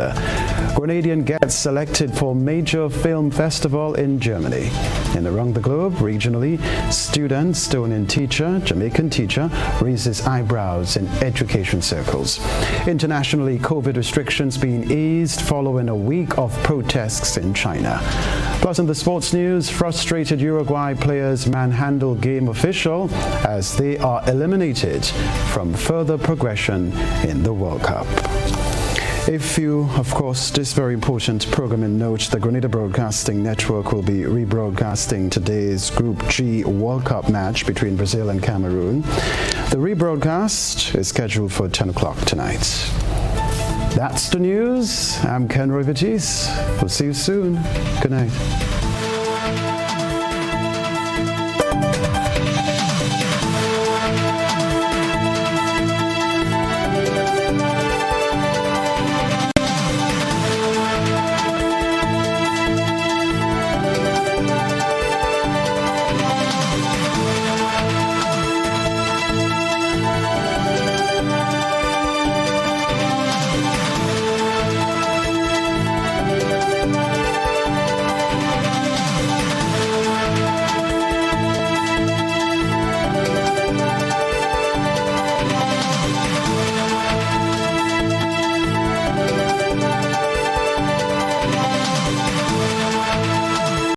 Grenadian gets selected for major film festival in Germany. And around the globe, regionally, student, Estonian teacher, Jamaican teacher raises eyebrows in education circles. Internationally, COVID restrictions being eased following a week of protests in China. Plus in the sports news, frustrated Uruguay players manhandle game official as they are eliminated from further progression in the World Cup. If you, of course, this very important programming note, the Grenada Broadcasting Network will be rebroadcasting today's Group G World Cup match between Brazil and Cameroon. The rebroadcast is scheduled for 10 o'clock tonight. That's the news. I'm Kenroy. We'll see you soon. Good night.